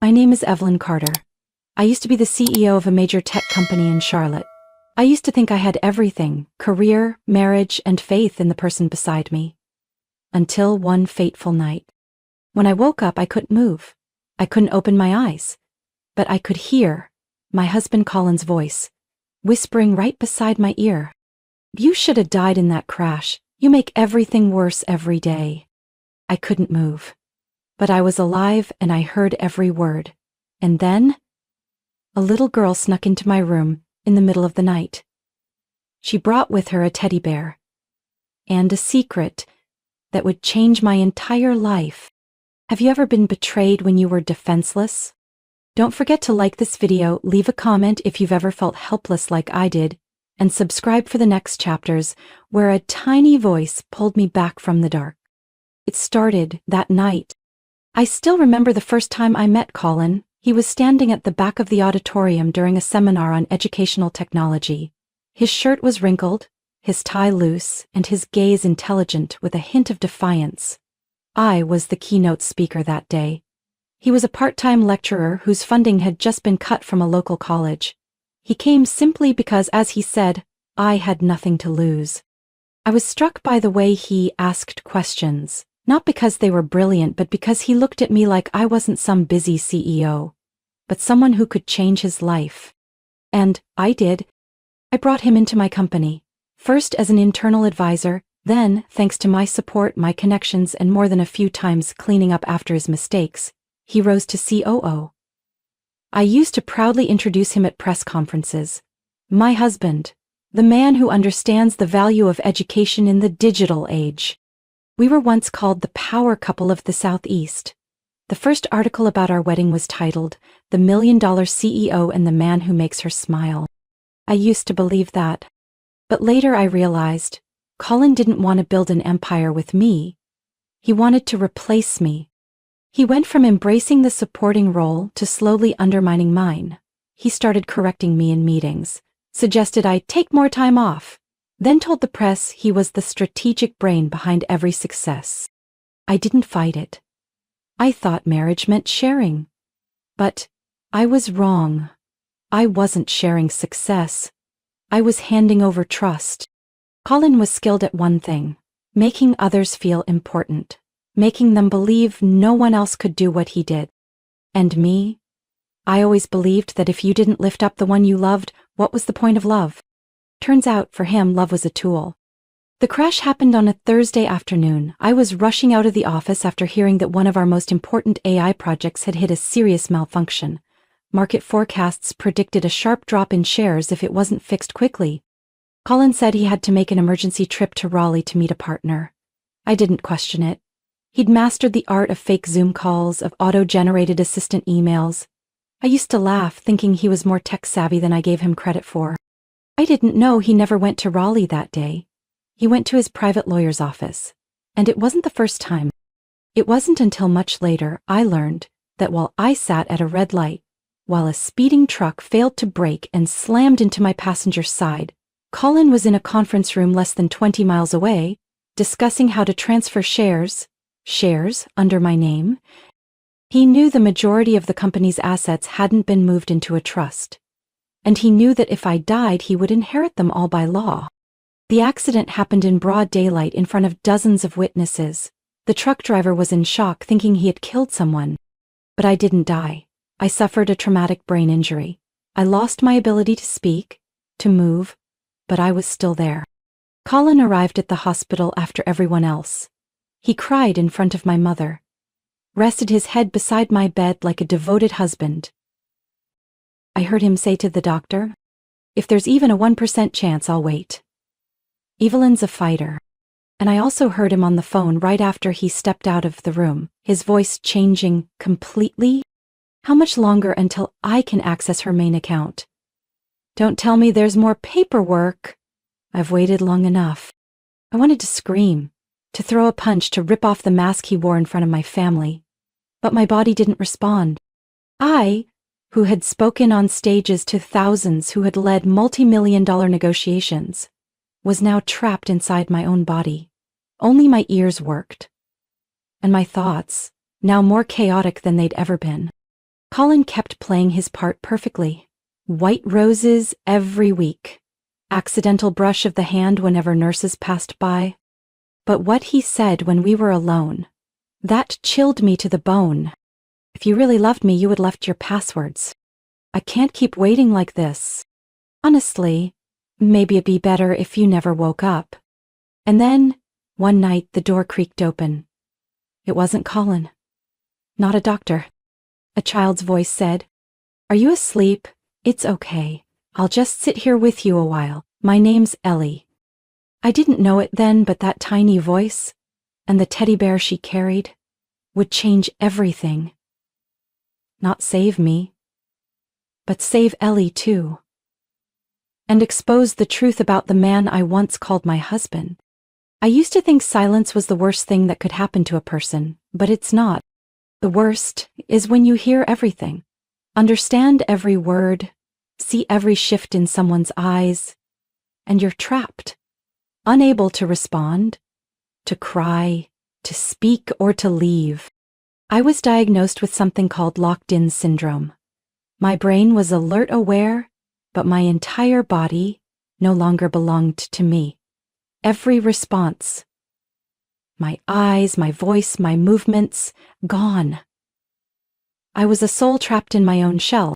My name is Evelyn Carter. I used to be the CEO of a major tech company in Charlotte. I used to think I had everything: career, marriage, and faith in the person beside me. Until one fateful night. When I woke up, I couldn't move. I couldn't open my eyes. But I could hear my husband Colin's voice, whispering right beside my ear. "You should have died in that crash. You make everything worse every day." I couldn't move. But I was alive and I heard every word. And then, a little girl snuck into my room in the middle of the night. She brought with her a teddy bear. And a secret that would change my entire life. Have you ever been betrayed when you were defenseless? Don't forget to like this video, leave a comment if you've ever felt helpless like I did, and subscribe for the next chapters where a tiny voice pulled me back from the dark. It started that night. I still remember the first time I met Colin. He was standing at the back of the auditorium during a seminar on educational technology. His shirt was wrinkled, his tie loose, and his gaze intelligent with a hint of defiance. I was the keynote speaker that day. He was a part-time lecturer whose funding had just been cut from a local college. He came simply because, as he said, I had nothing to lose. I was struck by the way he asked questions, not because they were brilliant, but because he looked at me like I wasn't some busy CEO, but someone who could change his life. And I did. I brought him into my company, first as an internal advisor, then, thanks to my support, my connections, and more than a few times cleaning up after his mistakes, he rose to COO. I used to proudly introduce him at press conferences. My husband, the man who understands the value of education in the digital age. We were once called the power couple of the Southeast. The first article about our wedding was titled, "The $1 Million CEO and the Man Who Makes Her Smile." I used to believe that. But later I realized, Colin didn't want to build an empire with me. He wanted to replace me. He went from embracing the supporting role to slowly undermining mine. He started correcting me in meetings, suggested I take more time off, then told the press he was the strategic brain behind every success. I didn't fight it. I thought marriage meant sharing. But I was wrong. I wasn't sharing success. I was handing over trust. Colin was skilled at one thing: making others feel important, making them believe no one else could do what he did. And me? I always believed that if you didn't lift up the one you loved, what was the point of love? Turns out, for him, love was a tool. The crash happened on a Thursday afternoon. I was rushing out of the office after hearing that one of our most important AI projects had hit a serious malfunction. Market forecasts predicted a sharp drop in shares if it wasn't fixed quickly. Colin said he had to make an emergency trip to Raleigh to meet a partner. I didn't question it. He'd mastered the art of fake Zoom calls, of auto-generated assistant emails. I used to laugh, thinking he was more tech-savvy than I gave him credit for. I didn't know he never went to Raleigh that day. He went to his private lawyer's office. And it wasn't the first time. It wasn't until much later I learned that while I sat at a red light, while a speeding truck failed to brake and slammed into my passenger's side, Colin was in a conference room less than 20 miles away, discussing how to transfer shares under my name. He knew the majority of the company's assets hadn't been moved into a trust. And he knew that if I died, he would inherit them all by law. The accident happened in broad daylight in front of dozens of witnesses. The truck driver was in shock, thinking he had killed someone. But I didn't die. I suffered a traumatic brain injury. I lost my ability to speak, to move, but I was still there. Colin arrived at the hospital after everyone else. He cried in front of my mother, rested his head beside my bed like a devoted husband. I heard him say to the doctor, "If there's even a 1% chance, I'll wait." Evelyn's a fighter. And I also heard him on the phone right after he stepped out of the room, his voice changing completely. "How much longer until I can access her main account? Don't tell me there's more paperwork. I've waited long enough." I wanted to scream, to throw a punch, to rip off the mask he wore in front of my family. But my body didn't respond. I, who had spoken on stages to thousands, who had led multi-million-dollar negotiations, was now trapped inside my own body. Only my ears worked. And my thoughts, now more chaotic than they'd ever been. Colin kept playing his part perfectly. White roses every week. Accidental brush of the hand whenever nurses passed by. But what he said when we were alone, that chilled me to the bone. If you really loved me, you would left your passwords. I can't keep waiting like this. Honestly, maybe it'd be better if you never woke up. And then, one night, the door creaked open. It wasn't Colin. Not a doctor. A child's voice said, "Are you asleep? It's okay. I'll just sit here with you a while. My name's Ellie." I didn't know it then, but that tiny voice, and the teddy bear she carried, would change everything. Not save me, but save Ellie too. And expose the truth about the man I once called my husband. I used to think silence was the worst thing that could happen to a person, but it's not. The worst is when you hear everything, understand every word, see every shift in someone's eyes, and you're trapped, unable to respond, to cry, to speak, or to leave. I was diagnosed with something called locked-in syndrome. My brain was alert aware, but my entire body no longer belonged to me. Every response, my eyes, my voice, my movements, gone. I was a soul trapped in my own shell.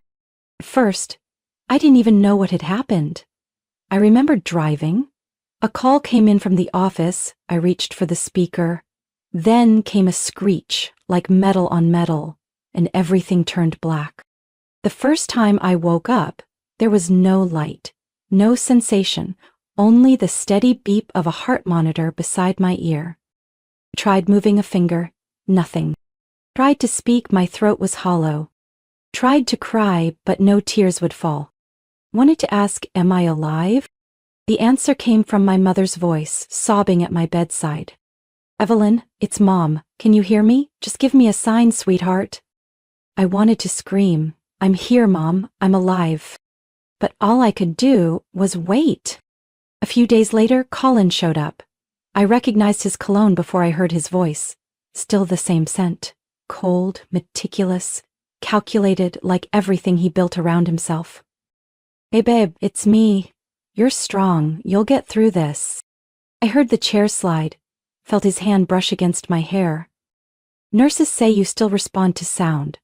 At first, I didn't even know what had happened. I remembered driving. A call came in from the office. I reached for the speaker. Then came a screech, like metal on metal, and everything turned black. The first time I woke up, there was no light, no sensation, only the steady beep of a heart monitor beside my ear. Tried moving a finger, nothing. Tried to speak, my throat was hollow. Tried to cry, but no tears would fall. Wanted to ask, am I alive? The answer came from my mother's voice, sobbing at my bedside. "Evelyn, it's Mom. Can you hear me? Just give me a sign, sweetheart." I wanted to scream, "I'm here, Mom. I'm alive." But all I could do was wait. A few days later, Colin showed up. I recognized his cologne before I heard his voice. Still the same scent. Cold, meticulous, calculated, like everything he built around himself. "Hey babe, it's me. You're strong. You'll get through this." I heard the chair slide, felt his hand brush against my hair. "Nurses say you still respond to sound.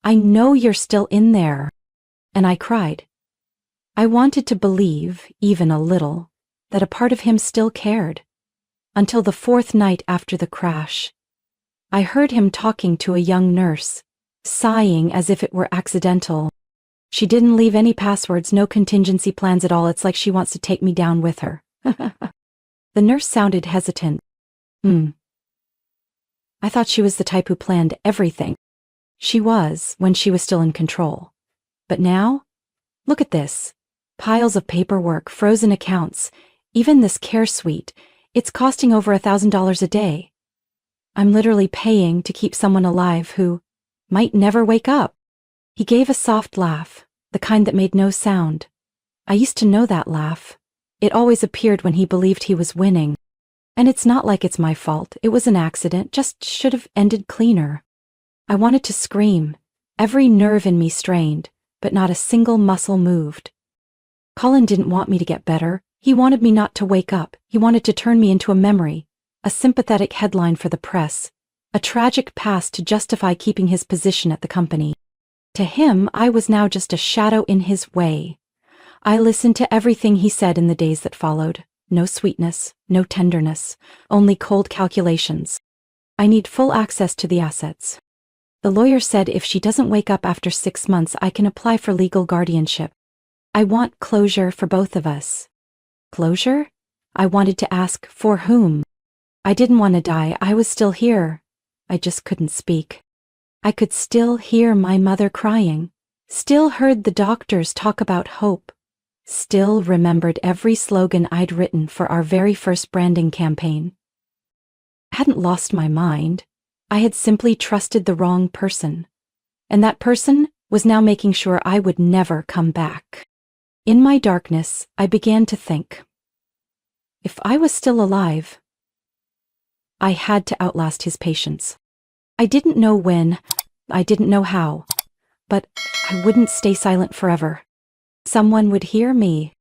I know you're still in there." And I cried. I wanted to believe, even a little, that a part of him still cared. Until the fourth night after the crash, I heard him talking to a young nurse, sighing as if it were accidental. "She didn't leave any passwords, no contingency plans at all. It's like she wants to take me down with her." The nurse sounded hesitant. I thought she was the type who planned everything. She was, when she was still in control. But now, look at this. Piles of paperwork, frozen accounts, even this care suite. It's costing over $1,000 a day. I'm literally paying to keep someone alive who might never wake up. He gave a soft laugh, the kind that made no sound. I used to know that laugh. It always appeared when he believed he was winning. And it's not like it's my fault. It was an accident, just should have ended cleaner. I wanted to scream, every nerve in me strained, but not a single muscle moved. Colin didn't want me to get better. He wanted me not to wake up. He wanted to turn me into a memory, a sympathetic headline for the press, a tragic past to justify keeping his position at the company. To him, I was now just a shadow in his way. I listened to everything he said in the days that followed. No sweetness, no tenderness, only cold calculations. I need full access to the assets. The lawyer said if she doesn't wake up after 6 months, I can apply for legal guardianship. I want closure for both of us. Closure? I wanted to ask, for whom? I didn't want to die. I was still here. I just couldn't speak. I could still hear my mother crying, still heard the doctors talk about hope, still remembered every slogan I'd written for our very first branding campaign. I hadn't lost my mind. I had simply trusted the wrong person. And that person was now making sure I would never come back. In my darkness, I began to think. If I was still alive, I had to outlast his patience. I didn't know when, I didn't know how, but I wouldn't stay silent forever. Someone would hear me.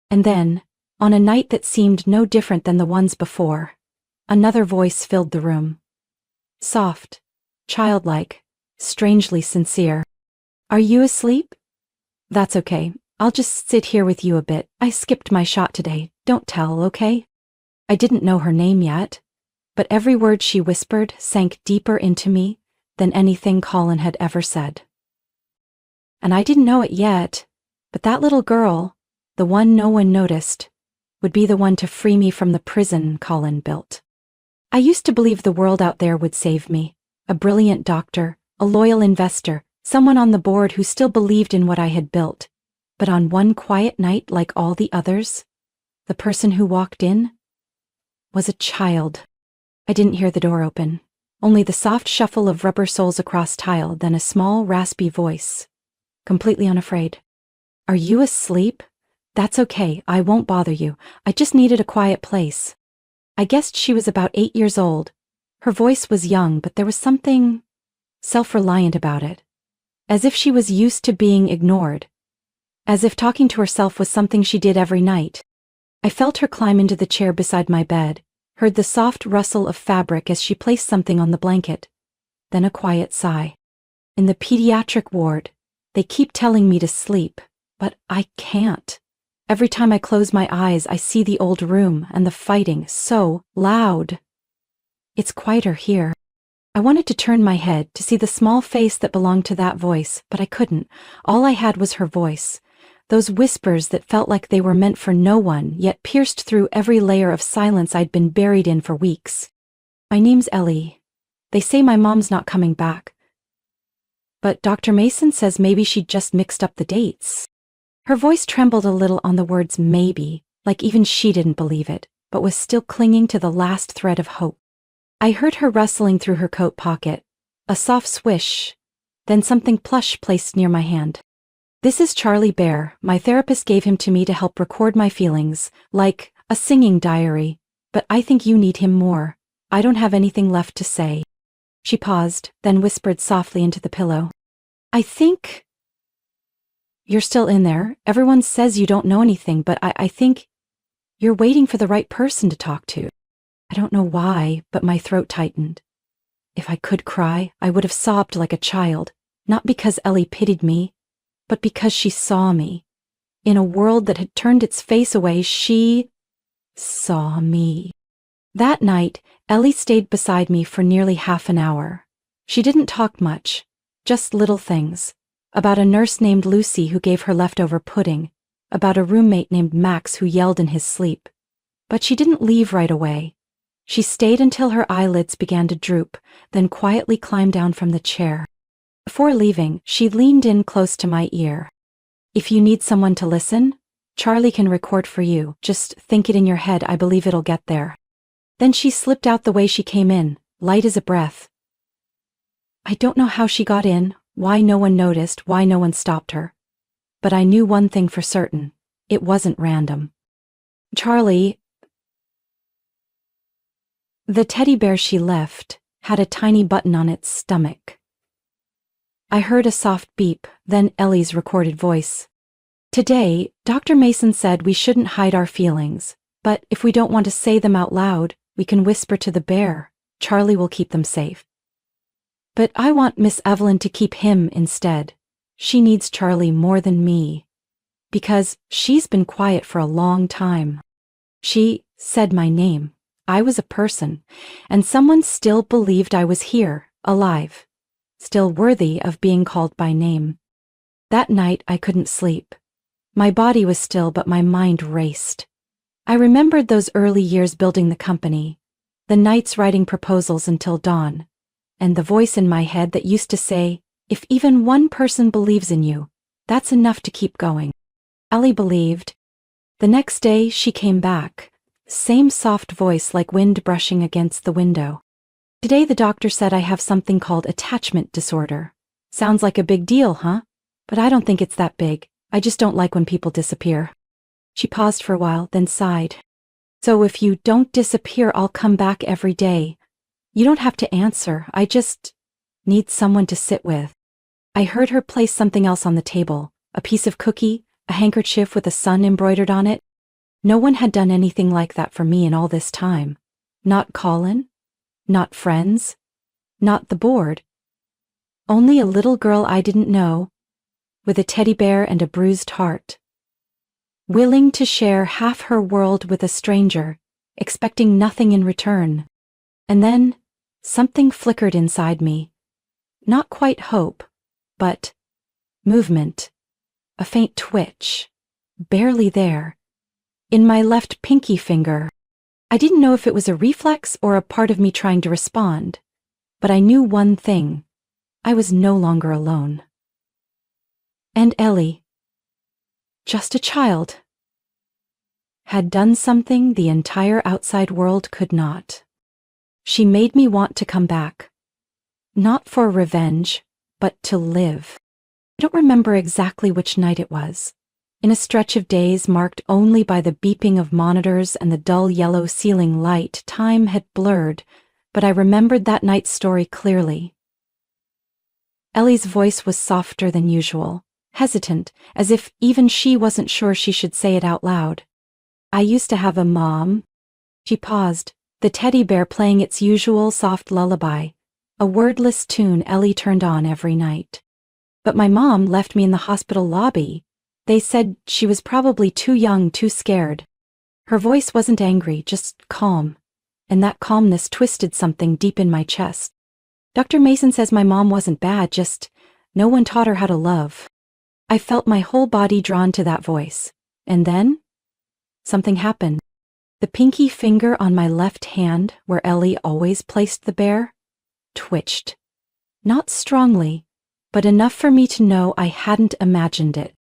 And then, on a night that seemed no different than the ones before, another voice filled the room. Soft, childlike, strangely sincere. Are you asleep? That's okay. I'll just sit here with you a bit. I skipped my shot today. Don't tell, okay? I didn't know her name yet, but every word she whispered sank deeper into me than anything Colin had ever said. And I didn't know it yet, but that little girl, the one no one noticed, would be the one to free me from the prison Colin built. I used to believe the world out there would save me, a brilliant doctor, a loyal investor, someone on the board who still believed in what I had built. But on one quiet night like all the others, the person who walked in was a child. I didn't hear the door open, only the soft shuffle of rubber soles across tile, then a small, raspy voice, completely unafraid. Are you asleep? That's okay, I won't bother you. I just needed a quiet place. I guessed she was about 8 years old. Her voice was young, but there was something self-reliant about it, as if she was used to being ignored, as if talking to herself was something she did every night. I felt her climb into the chair beside my bed, heard the soft rustle of fabric as she placed something on the blanket, then a quiet sigh. In the pediatric ward, they keep telling me to sleep, but I can't. Every time I close my eyes, I see the old room and the fighting so loud. It's quieter here. I wanted to turn my head to see the small face that belonged to that voice, but I couldn't. All I had was her voice. Those whispers that felt like they were meant for no one, yet pierced through every layer of silence I'd been buried in for weeks. My name's Ellie. They say my mom's not coming back. But Dr. Mason says maybe she just mixed up the dates. Her voice trembled a little on the words maybe, like even she didn't believe it, but was still clinging to the last thread of hope. I heard her rustling through her coat pocket, a soft swish, then something plush placed near my hand. This is Charlie Bear. My therapist gave him to me to help record my feelings, like a singing diary, but I think you need him more. I don't have anything left to say. She paused, then whispered softly into the pillow. I think you're still in there. Everyone says you don't know anything, but I think you're waiting for the right person to talk to. I don't know why, but my throat tightened. If I could cry, I would have sobbed like a child, not because Ellie pitied me, but because she saw me. In a world that had turned its face away, she saw me. That night, Ellie stayed beside me for nearly half an hour. She didn't talk much, just little things. About a nurse named Lucy who gave her leftover pudding, about a roommate named Max who yelled in his sleep. But she didn't leave right away. She stayed until her eyelids began to droop, then quietly climbed down from the chair. Before leaving, she leaned in close to my ear. If you need someone to listen, Charlie can record for you. Just think it in your head. I believe it'll get there. Then she slipped out the way she came in, light as a breath. I don't know how she got in, why no one noticed, why no one stopped her. But I knew one thing for certain. It wasn't random. Charlie, the teddy bear she left, had a tiny button on its stomach. I heard a soft beep, then Ellie's recorded voice. Today, Dr. Mason said we shouldn't hide our feelings, but if we don't want to say them out loud, we can whisper to the bear. Charlie will keep them safe. But I want Miss Evelyn to keep him instead. She needs Charlie more than me, because she's been quiet for a long time. She said my name. I was a person, and someone still believed I was here, alive, still worthy of being called by name. That night I couldn't sleep. My body was still, but my mind raced. I remembered those early years building the company, the nights writing proposals until dawn, and the voice in my head that used to say, if even one person believes in you, that's enough to keep going. Ellie believed. The next day she came back. Same soft voice like wind brushing against the window. Today the doctor said I have something called attachment disorder. Sounds like a big deal, huh? But I don't think it's that big. I just don't like when people disappear. She paused for a while, then sighed. So if you don't disappear, I'll come back every day. You don't have to answer. I just need someone to sit with. I heard her place something else on the table, a piece of cookie, a handkerchief with a sun embroidered on it. No one had done anything like that for me in all this time. Not Colin, not friends, not the board. Only a little girl I didn't know, with a teddy bear and a bruised heart. Willing to share half her world with a stranger, expecting nothing in return. And then, something flickered inside me. Not quite hope, but movement. A faint twitch, barely there, in my left pinky finger. I didn't know if it was a reflex or a part of me trying to respond, but I knew one thing. I was no longer alone. And Ellie, just a child, had done something the entire outside world could not. She made me want to come back. Not for revenge, but to live. I don't remember exactly which night it was. In a stretch of days marked only by the beeping of monitors and the dull yellow ceiling light, time had blurred, but I remembered that night's story clearly. Ellie's voice was softer than usual, hesitant, as if even she wasn't sure she should say it out loud. I used to have a mom. She paused, the teddy bear playing its usual soft lullaby, a wordless tune Ellie turned on every night. But my mom left me in the hospital lobby. They said she was probably too young, too scared. Her voice wasn't angry, just calm, and that calmness twisted something deep in my chest. Dr. Mason says my mom wasn't bad, just no one taught her how to love. I felt my whole body drawn to that voice. And then, something happened. The pinky finger on my left hand, where Ellie always placed the bear, twitched. Not strongly, but enough for me to know I hadn't imagined it.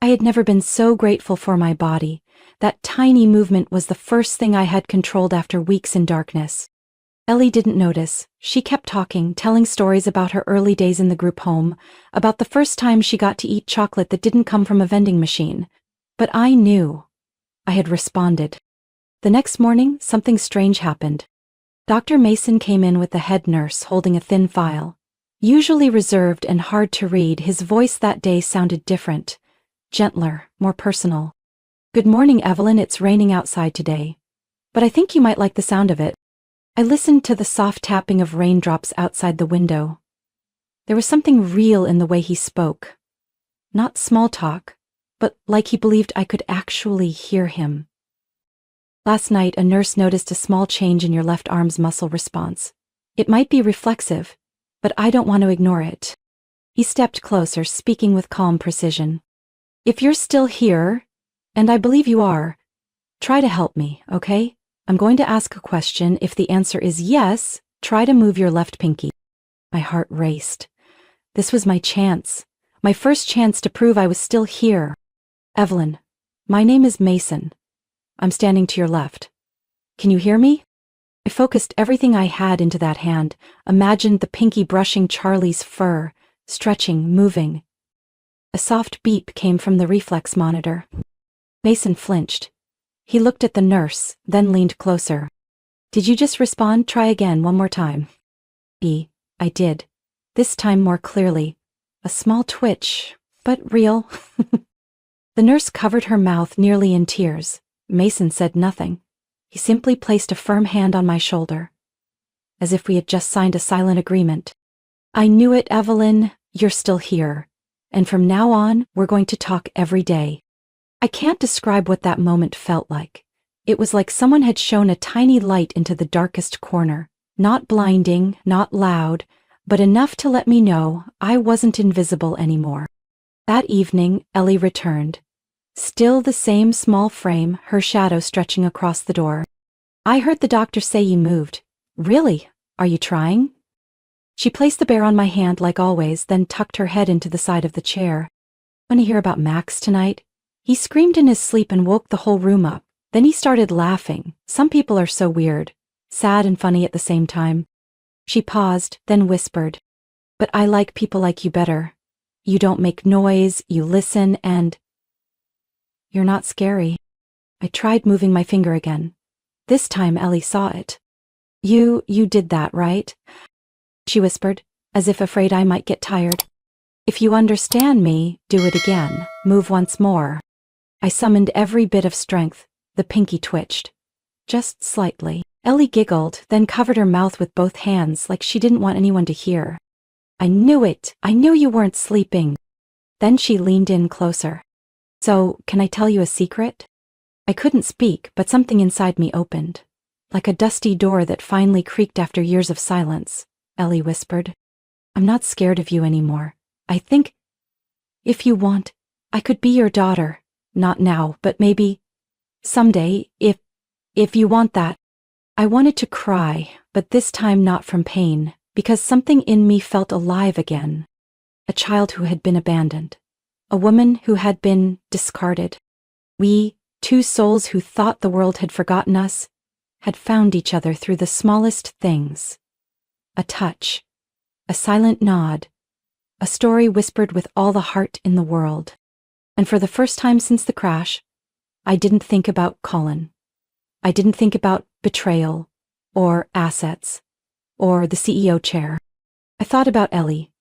I had never been so grateful for my body. That tiny movement was the first thing I had controlled after weeks in darkness. Ellie didn't notice. She kept talking, telling stories about her early days in the group home, about the first time she got to eat chocolate that didn't come from a vending machine. But I knew. I had responded. The next morning, something strange happened. Dr. Mason came in with the head nurse holding a thin file. Usually reserved and hard to read, his voice that day sounded different. Gentler, more personal. "Good morning, Evelyn, it's raining outside today. But I think you might like the sound of it." I listened to the soft tapping of raindrops outside the window. There was something real in the way he spoke. Not small talk, but like he believed I could actually hear him. "Last night, a nurse noticed a small change in your left arm's muscle response. It might be reflexive, but I don't want to ignore it." He stepped closer, speaking with calm precision. "If you're still here, and I believe you are, try to help me, okay? I'm going to ask a question. If the answer is yes, try to move your left pinky." My heart raced. This was my chance, my first chance to prove I was still here. "Evelyn, my name is Mason. I'm standing to your left. Can you hear me?" I focused everything I had into that hand, imagined the pinky brushing Charlie's fur, stretching, moving. A soft beep came from the reflex monitor. Mason flinched. He looked at the nurse, then leaned closer. "Did you just respond? Try again, one more time." I did. This time more clearly. A small twitch, but real. The nurse covered her mouth, nearly in tears. Mason said nothing. He simply placed a firm hand on my shoulder, as if we had just signed a silent agreement. "I knew it, Evelyn. You're still here. And from now on, we're going to talk every day." I can't describe what that moment felt like. It was like someone had shone a tiny light into the darkest corner. Not blinding, not loud, but enough to let me know I wasn't invisible anymore. That evening, Ellie returned. Still the same small frame, her shadow stretching across the door. "I heard the doctor say you moved. Really? Are you trying?" She placed the bear on my hand like always, then tucked her head into the side of the chair. "Want to hear about Max tonight? He screamed in his sleep and woke the whole room up. Then he started laughing. Some people are so weird. Sad and funny at the same time." She paused, then whispered, "But I like people like you better. You don't make noise, you listen, and you're not scary." I tried moving my finger again. This time Ellie saw it. You did that, right?" she whispered, as if afraid I might get tired. If you understand me, do it again. Move once more. I summoned every bit of strength. The pinky twitched. Just slightly. Ellie giggled, then covered her mouth with both hands like she didn't want anyone to hear. I knew it. I knew you weren't sleeping. Then she leaned in closer. So, can I tell you a secret? I couldn't speak, but something inside me opened. Like a dusty door that finally creaked after years of silence, Ellie whispered. I'm not scared of you anymore. I think, if you want, I could be your daughter. Not now, but maybe someday, if you want that. I wanted to cry, but this time not from pain, because something in me felt alive again. A child who had been abandoned. A woman who had been discarded. We, two souls who thought the world had forgotten us, had found each other through the smallest things. A touch. A silent nod. A story whispered with all the heart in the world. And for the first time since the crash, I didn't think about Colin. I didn't think about betrayal, or assets, or the CEO chair. I thought about Ellie,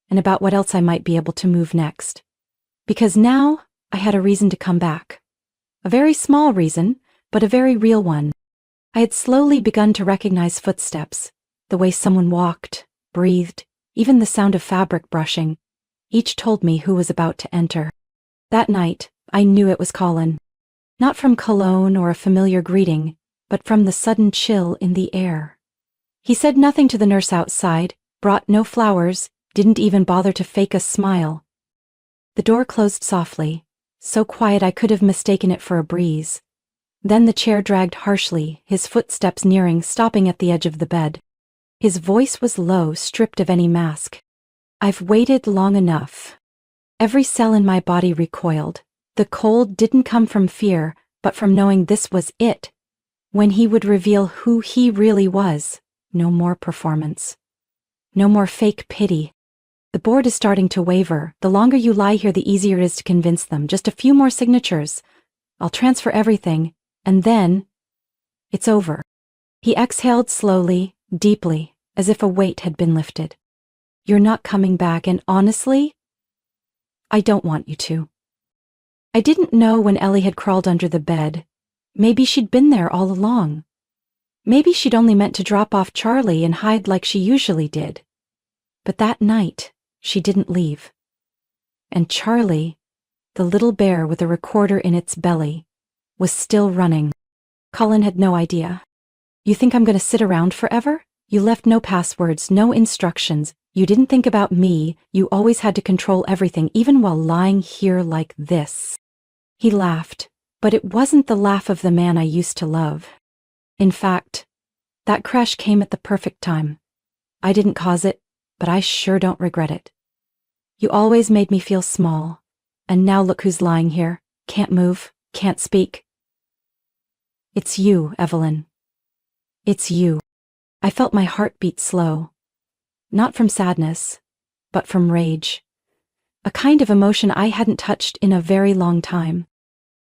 and about what else I might be able to move next. Because now, I had a reason to come back. A very small reason, but a very real one. I had slowly begun to recognize footsteps, the way someone walked, breathed, even the sound of fabric brushing. Each told me who was about to enter. That night, I knew it was Colin. Not from cologne or a familiar greeting, but from the sudden chill in the air. He said nothing to the nurse outside, brought no flowers, didn't even bother to fake a smile. The door closed softly, so quiet I could have mistaken it for a breeze. Then the chair dragged harshly, his footsteps nearing, stopping at the edge of the bed. His voice was low, stripped of any mask. I've waited long enough. Every cell in my body recoiled. The cold didn't come from fear, but from knowing this was it. When he would reveal who he really was, no more performance. No more fake pity. The board is starting to waver. The longer you lie here, the easier it is to convince them. Just a few more signatures. I'll transfer everything, and then it's over. He exhaled slowly, deeply, as if a weight had been lifted. You're not coming back, and honestly, I don't want you to. I didn't know when Ellie had crawled under the bed. Maybe she'd been there all along. Maybe she'd only meant to drop off Charlie and hide like she usually did. But that night, she didn't leave. And Charlie, the little bear with a recorder in its belly, was still running. Colin had no idea. You think I'm going to sit around forever? You left no passwords, no instructions. You didn't think about me. You always had to control everything, even while lying here like this. He laughed, but it wasn't the laugh of the man I used to love. In fact, that crash came at the perfect time. I didn't cause it, but I sure don't regret it. You always made me feel small, and now look who's lying here, can't move, can't speak. It's you, Evelyn. It's you. I felt my heart beat slow. Not from sadness, but from rage. A kind of emotion I hadn't touched in a very long time.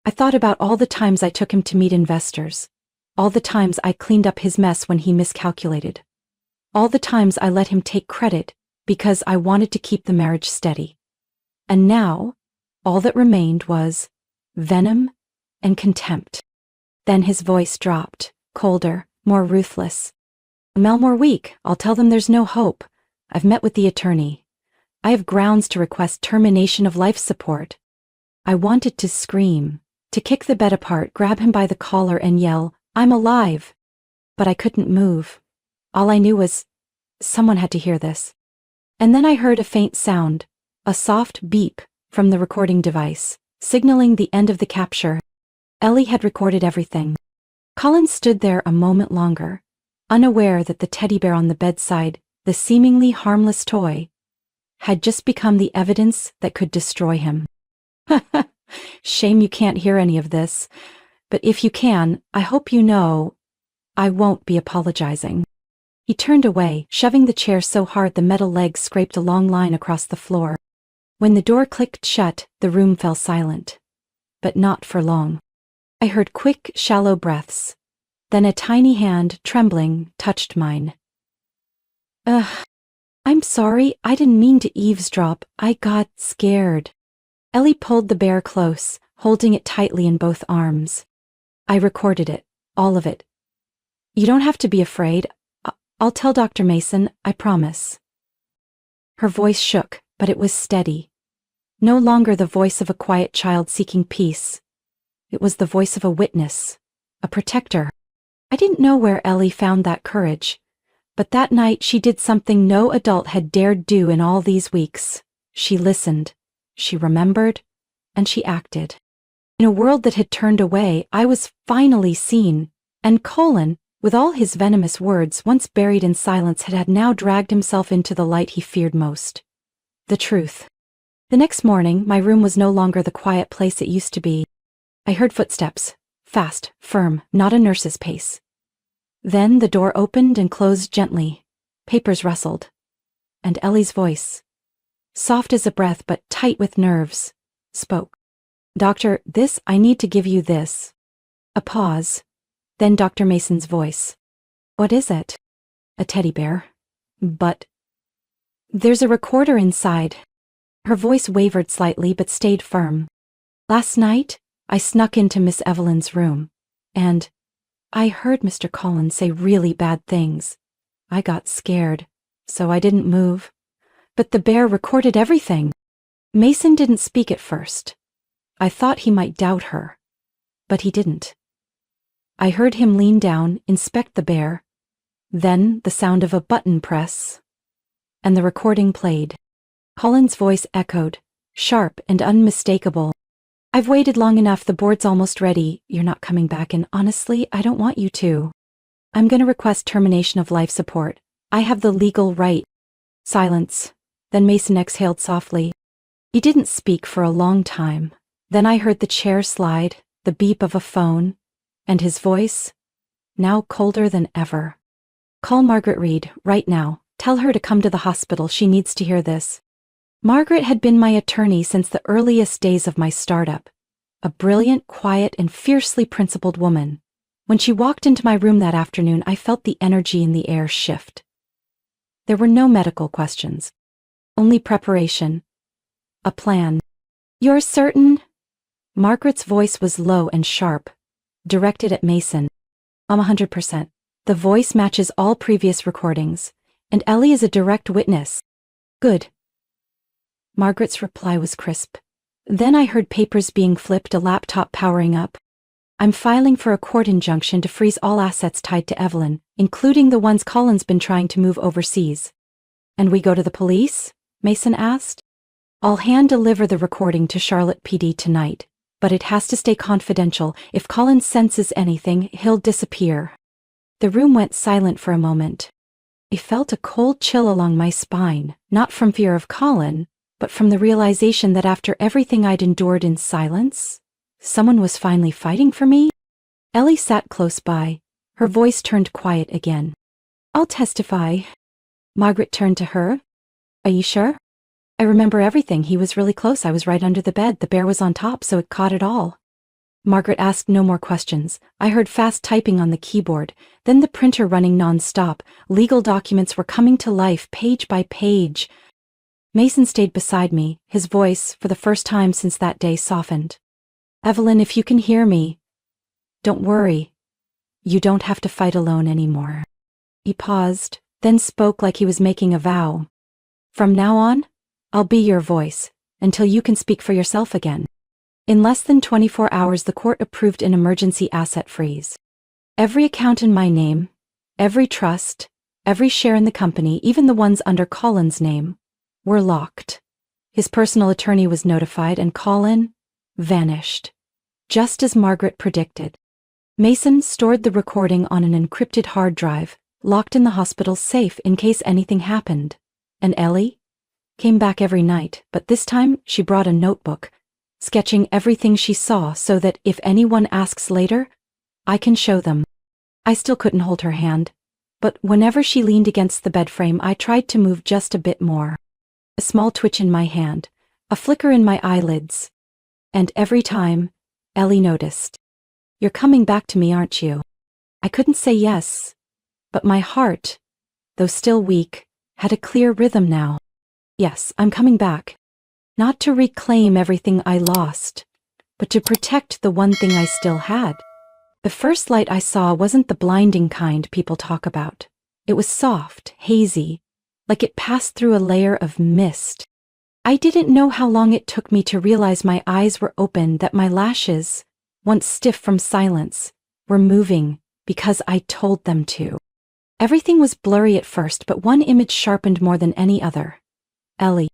I thought about all the times I took him to meet investors. All the times I cleaned up his mess when he miscalculated. All the times I let him take credit because I wanted to keep the marriage steady. And now, all that remained was venom and contempt. Then his voice dropped, colder, more ruthless. Mel, more weak. I'll tell them there's no hope. I've met with the attorney. I have grounds to request termination of life support. I wanted to scream, to kick the bed apart, grab him by the collar and yell, I'm alive. But I couldn't move. All I knew was, someone had to hear this. And then I heard a faint sound, a soft beep from the recording device, signaling the end of the capture. Ellie had recorded everything. Colin stood there a moment longer, unaware that the teddy bear on the bedside, the seemingly harmless toy, had just become the evidence that could destroy him. Shame you can't hear any of this, but if you can, I hope you know, I won't be apologizing. He turned away, shoving the chair so hard the metal legs scraped a long line across the floor. When the door clicked shut, the room fell silent. But not for long. I heard quick, shallow breaths. Then a tiny hand, trembling, touched mine. Ugh. I'm sorry, I didn't mean to eavesdrop, I got scared. Ellie pulled the bear close, holding it tightly in both arms. I recorded it, all of it. You don't have to be afraid. I'll tell Dr. Mason, I promise. Her voice shook, but it was steady. No longer the voice of a quiet child seeking peace. It was the voice of a witness, a protector. I didn't know where Ellie found that courage, but that night she did something no adult had dared do in all these weeks. She listened, she remembered, and she acted. In a world that had turned away, I was finally seen, and Colin, with all his venomous words once buried in silence, had now dragged himself into the light he feared most. The truth. The next morning, my room was no longer the quiet place it used to be. I heard footsteps, fast, firm, not a nurse's pace. Then the door opened and closed gently. Papers rustled. And Ellie's voice, soft as a breath but tight with nerves, spoke. Doctor, I need to give you this. A pause. Then Dr. Mason's voice. What is it? A teddy bear. But there's a recorder inside. Her voice wavered slightly but stayed firm. Last night, I snuck into Miss Evelyn's room, and I heard Mr. Collins say really bad things. I got scared, so I didn't move. But the bear recorded everything. Mason didn't speak at first. I thought he might doubt her, but he didn't. I heard him lean down, inspect the bear, then the sound of a button press, and the recording played. Colin's voice echoed, sharp and unmistakable. I've waited long enough, the board's almost ready. You're not coming back, and honestly, I don't want you to. I'm going to request termination of life support. I have the legal right. Silence. Then Mason exhaled softly. He didn't speak for a long time. Then I heard the chair slide, the beep of a phone, and his voice, now colder than ever. Call Margaret Reed, right now. Tell her to come to the hospital. She needs to hear this. Margaret had been my attorney since the earliest days of my startup. A brilliant, quiet, and fiercely principled woman. When she walked into my room that afternoon, I felt the energy in the air shift. There were no medical questions. Only preparation. A plan. You're certain? Margaret's voice was low and sharp, directed at Mason. I'm 100%. The voice matches all previous recordings, and Ellie is a direct witness. Good. Margaret's reply was crisp. Then I heard papers being flipped, a laptop powering up. I'm filing for a court injunction to freeze all assets tied to Evelyn, including the ones Colin's been trying to move overseas. And we go to the police? Mason asked. I'll hand-deliver the recording to Charlotte PD tonight, but it has to stay confidential. If Colin senses anything, he'll disappear. The room went silent for a moment. I felt a cold chill along my spine, not from fear of Colin, but from the realization that after everything I'd endured in silence, someone was finally fighting for me. Ellie sat close by. Her voice turned quiet again. I'll testify. Margaret turned to her. Are you sure? I remember everything. He was really close. I was right under the bed. The bear was on top, so it caught it all. Margaret asked no more questions. I heard fast typing on the keyboard, then the printer running non-stop. Legal documents were coming to life, page by page. Mason stayed beside me, his voice, for the first time since that day, softened. Evelyn, if you can hear me, don't worry. You don't have to fight alone anymore. He paused, then spoke like he was making a vow. From now on, I'll be your voice, until you can speak for yourself again. In less than 24 hours, the court approved an emergency asset freeze. Every account in my name, every trust, every share in the company, even the ones under Colin's name, were locked. His personal attorney was notified, and Colin vanished, just as Margaret predicted. Mason stored the recording on an encrypted hard drive, locked in the hospital's safe in case anything happened. And Ellie came back every night, but this time she brought a notebook, sketching everything she saw so that if anyone asks later, I can show them. I still couldn't hold her hand, but whenever she leaned against the bed frame, I tried to move just a bit more. A small twitch in my hand, a flicker in my eyelids. And every time, Ellie noticed. You're coming back to me, aren't you? I couldn't say yes, but my heart, though still weak, had a clear rhythm now. Yes, I'm coming back. Not to reclaim everything I lost, but to protect the one thing I still had. The first light I saw wasn't the blinding kind people talk about. It was soft, hazy, like it passed through a layer of mist. I didn't know how long it took me to realize my eyes were open, that my lashes, once stiff from silence, were moving because I told them to. Everything was blurry at first, but one image sharpened more than any other. Ellie.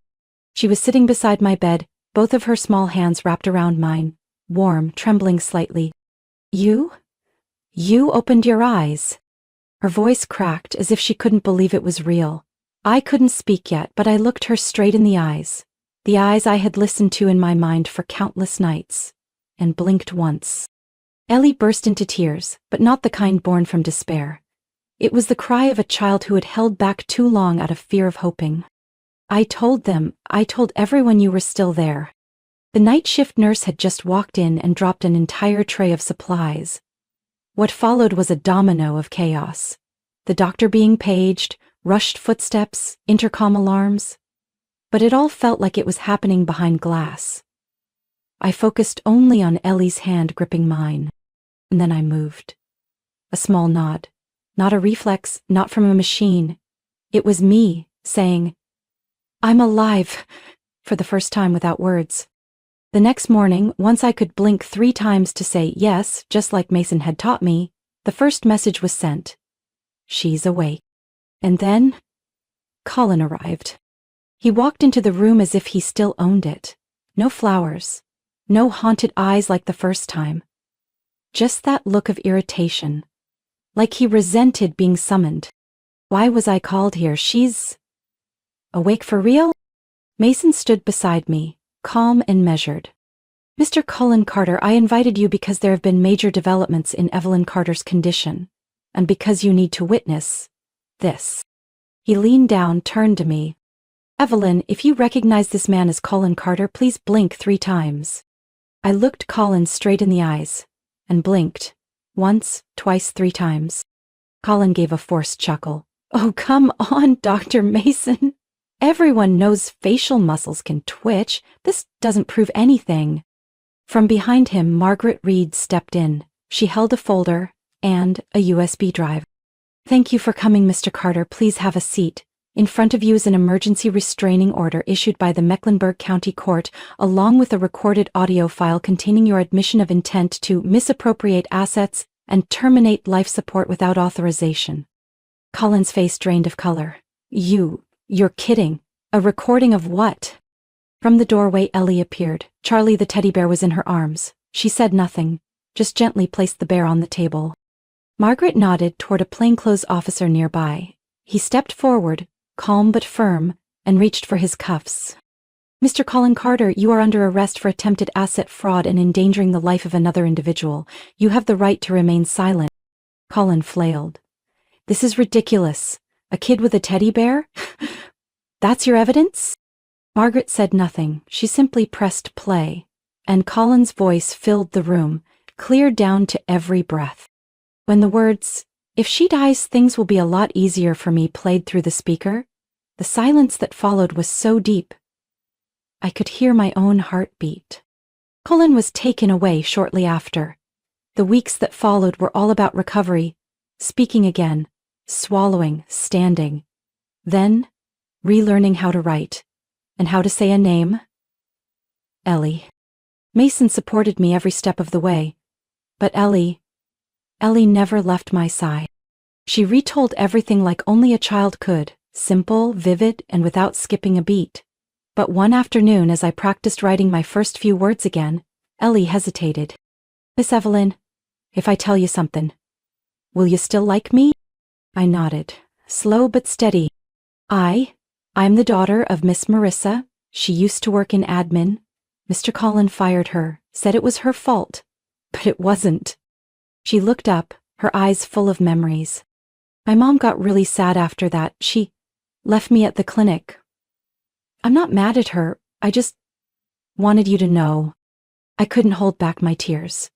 She was sitting beside my bed, both of her small hands wrapped around mine, warm, trembling slightly. You opened your eyes. Her voice cracked as if she couldn't believe it was real. I couldn't speak yet, but I looked her straight in the eyes I had listened to in my mind for countless nights, and blinked once. Ellie burst into tears, but not the kind born from despair. It was the cry of a child who had held back too long out of fear of hoping. I told everyone you were still there. The night shift nurse had just walked in and dropped an entire tray of supplies. What followed was a domino of chaos. The doctor being paged, rushed footsteps, intercom alarms. But it all felt like it was happening behind glass. I focused only on Ellie's hand gripping mine. And then I moved. A small nod. Not a reflex, not from a machine. It was me, saying, "I'm alive," for the first time without words. The next morning, once I could blink 3 times to say yes, just like Mason had taught me, the first message was sent. "She's awake." And then, Colin arrived. He walked into the room as if he still owned it. No flowers. No haunted eyes like the first time. Just that look of irritation. Like he resented being summoned. Why was I called here? She's awake for real? Mason stood beside me, calm and measured. "Mr. Cullen Carter, I invited you because there have been major developments in Evelyn Carter's condition, and because you need to witness this." He leaned down, turned to me. "Evelyn, if you recognize this man as Cullen Carter, please blink 3 times. I looked Colin straight in the eyes, and blinked. Once, twice, 3 times. Colin gave a forced chuckle. "Oh, come on, Dr. Mason. Everyone knows facial muscles can twitch. This doesn't prove anything." From behind him, Margaret Reed stepped in. She held a folder and a USB drive. "Thank you for coming, Mr. Carter. Please have a seat. In front of you is an emergency restraining order issued by the Mecklenburg County Court, along with a recorded audio file containing your admission of intent to misappropriate assets and terminate life support without authorization." Colin's face drained of color. You're kidding. A recording of what?" From the doorway, Ellie appeared. Charlie the teddy bear was in her arms. She said nothing, just gently placed the bear on the table. Margaret nodded toward a plainclothes officer nearby. He stepped forward, calm but firm, and reached for his cuffs. "Mr. Colin Carter, you are under arrest for attempted asset fraud and endangering the life of another individual. You have the right to remain silent." Colin flailed. "This is ridiculous. A kid with a teddy bear? That's your evidence?" Margaret said nothing. She simply pressed play, and Colin's voice filled the room, clear down to every breath. When the words, "If she dies, things will be a lot easier for me," played through the speaker, the silence that followed was so deep. I could hear my own heartbeat. Colin was taken away shortly after. The weeks that followed were all about recovery, speaking again, swallowing, standing. Then, relearning how to write, and how to say a name. Ellie. Mason supported me every step of the way, but Ellie never left my side. She retold everything like only a child could, simple, vivid, and without skipping a beat. But one afternoon, as I practiced writing my first few words again, Ellie hesitated. "Miss Evelyn, if I tell you something, will you still like me?" I nodded, slow but steady. I'm the daughter of Miss Marissa. She used to work in admin. Mr. Colin fired her, said it was her fault, but it wasn't. She looked up, her eyes full of memories. "My mom got really sad after that. She left me at the clinic. I'm not mad at her. I just wanted you to know." I couldn't hold back my tears.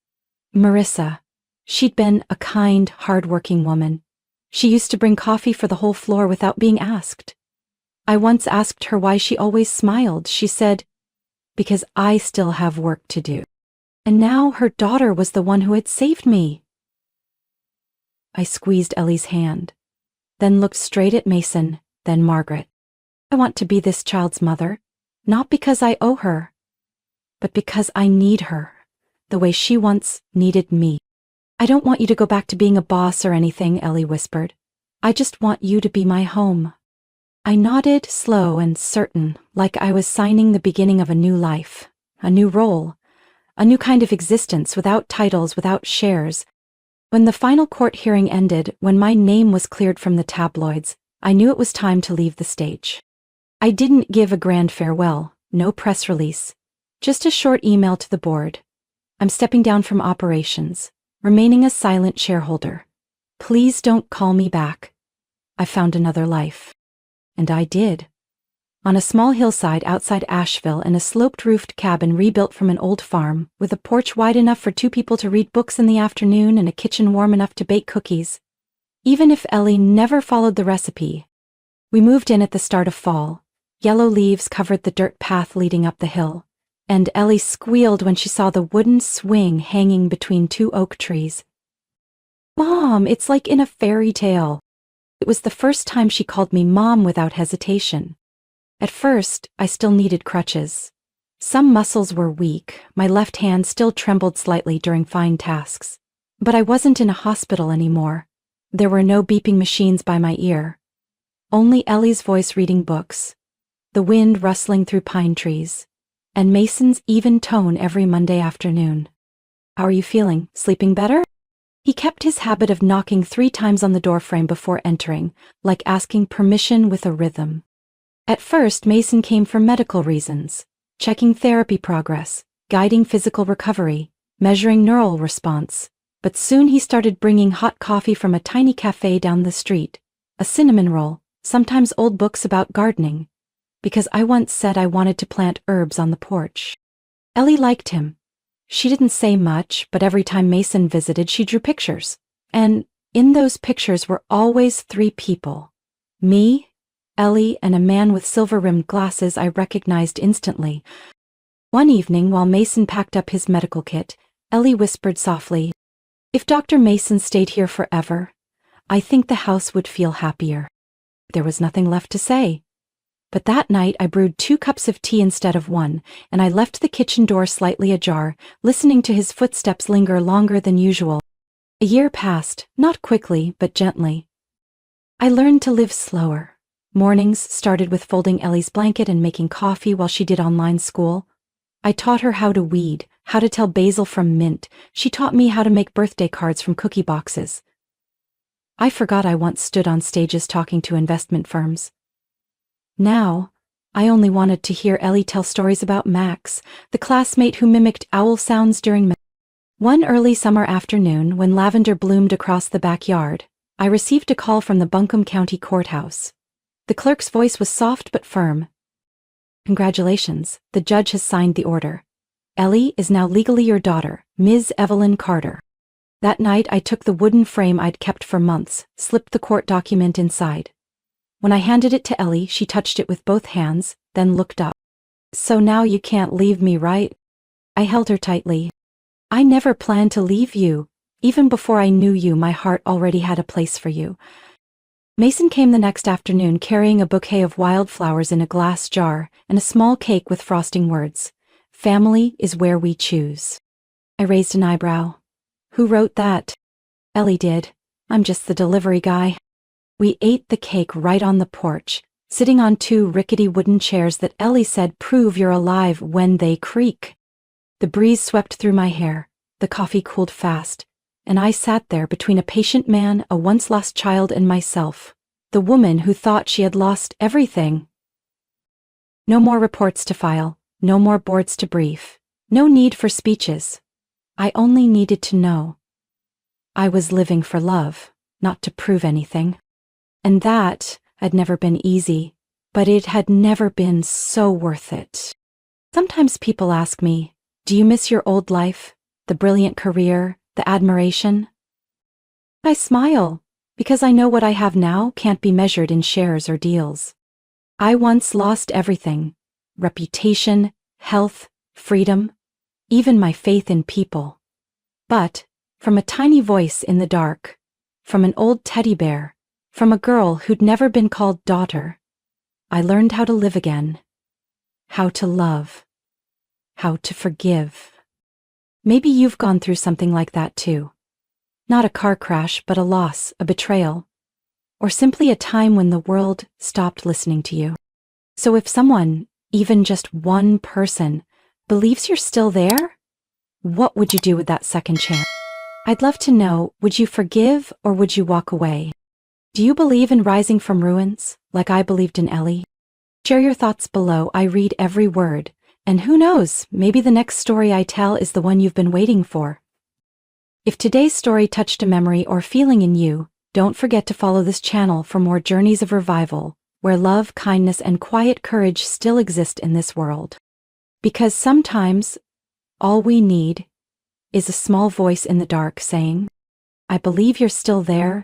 Marissa. She'd been a kind, hard-working woman. She used to bring coffee for the whole floor without being asked. I once asked her why she always smiled. She said, "Because I still have work to do." And now her daughter was the one who had saved me. I squeezed Ellie's hand, then looked straight at Mason, then Margaret. I want to be this child's mother, not because I owe her, but because I need her, the way she once needed me. "I don't want you to go back to being a boss or anything," Ellie whispered. "I just want you to be my home." I nodded, slow and certain, like I was signing the beginning of a new life, a new role, a new kind of existence without titles, without shares. When the final court hearing ended, when my name was cleared from the tabloids, I knew it was time to leave the stage. I didn't give a grand farewell, no press release, just a short email to the board. "I'm stepping down from operations, remaining a silent shareholder. Please don't call me back. I found another life." And I did. On a small hillside outside Asheville, in a sloped-roofed cabin rebuilt from an old farm, with a porch wide enough for 2 people to read books in the afternoon and a kitchen warm enough to bake cookies. Even if Ellie never followed the recipe. We moved in at the start of fall. Yellow leaves covered the dirt path leading up the hill, and Ellie squealed when she saw the wooden swing hanging between 2 oak trees. "Mom, it's like in a fairy tale." It was the first time she called me Mom without hesitation. At first, I still needed crutches. Some muscles were weak, my left hand still trembled slightly during fine tasks. But I wasn't in a hospital anymore. There were no beeping machines by my ear. Only Ellie's voice reading books, the wind rustling through pine trees, and Mason's even tone every Monday afternoon. "How are you feeling? Sleeping better?" He kept his habit of knocking 3 times on the doorframe before entering, like asking permission with a rhythm. At first, Mason came for medical reasons, checking therapy progress, guiding physical recovery, measuring neural response. But soon he started bringing hot coffee from a tiny cafe down the street, a cinnamon roll, sometimes old books about gardening, because I once said I wanted to plant herbs on the porch. Ellie liked him. She didn't say much, but every time Mason visited, she drew pictures. And in those pictures were always 3 people. Me, Ellie, and a man with silver-rimmed glasses I recognized instantly. One evening, while Mason packed up his medical kit, Ellie whispered softly, "If Dr. Mason stayed here forever, I think the house would feel happier." There was nothing left to say. But that night I brewed 2 cups of tea instead of 1, and I left the kitchen door slightly ajar, listening to his footsteps linger longer than usual. A year passed, not quickly, but gently. I learned to live slower. Mornings started with folding Ellie's blanket and making coffee while she did online school. I taught her how to weed, how to tell basil from mint. She taught me how to make birthday cards from cookie boxes. I forgot I once stood on stages talking to investment firms. Now, I only wanted to hear Ellie tell stories about Max, the classmate who mimicked owl sounds during math. One early summer afternoon, when lavender bloomed across the backyard, I received a call from the Buncombe County Courthouse. The clerk's voice was soft but firm. "Congratulations, the judge has signed the order. Ellie is now legally your daughter, Ms. Evelyn Carter." That night I took the wooden frame I'd kept for months, slipped the court document inside. When I handed it to Ellie, she touched it with both hands, then looked up. "So now you can't leave me, right?" I held her tightly. "I never planned to leave you. Even before I knew you, my heart already had a place for you." Mason came the next afternoon carrying a bouquet of wildflowers in a glass jar and a small cake with frosting words, "Family is where we choose." I raised an eyebrow. "Who wrote that?" "Ellie did. I'm just the delivery guy." We ate the cake right on the porch, sitting on 2 rickety wooden chairs that Ellie said prove you're alive when they creak. The breeze swept through my hair, the coffee cooled fast, and I sat there between a patient man, a once-lost child, and myself, the woman who thought she had lost everything. No more reports to file, no more boards to brief, no need for speeches. I only needed to know. I was living for love, not to prove anything. And that had never been easy, but it had never been so worth it. Sometimes people ask me, "Do you miss your old life, the brilliant career, the admiration?" I smile, because I know what I have now can't be measured in shares or deals. I once lost everything: reputation, health, freedom, even my faith in people. But, from a tiny voice in the dark, from an old teddy bear, from a girl who'd never been called daughter, I learned how to live again, how to love, how to forgive. Maybe you've gone through something like that too. Not a car crash, but a loss, a betrayal, or simply a time when the world stopped listening to you. So if someone, even just one person, believes you're still there, what would you do with that second chance? I'd love to know, would you forgive or would you walk away? Do you believe in rising from ruins, like I believed in Ellie? Share your thoughts below. I read every word. And who knows, maybe the next story I tell is the one you've been waiting for. If today's story touched a memory or feeling in you, don't forget to follow this channel for more journeys of revival, where love, kindness, and quiet courage still exist in this world. Because sometimes, all we need is a small voice in the dark saying, I believe you're still there,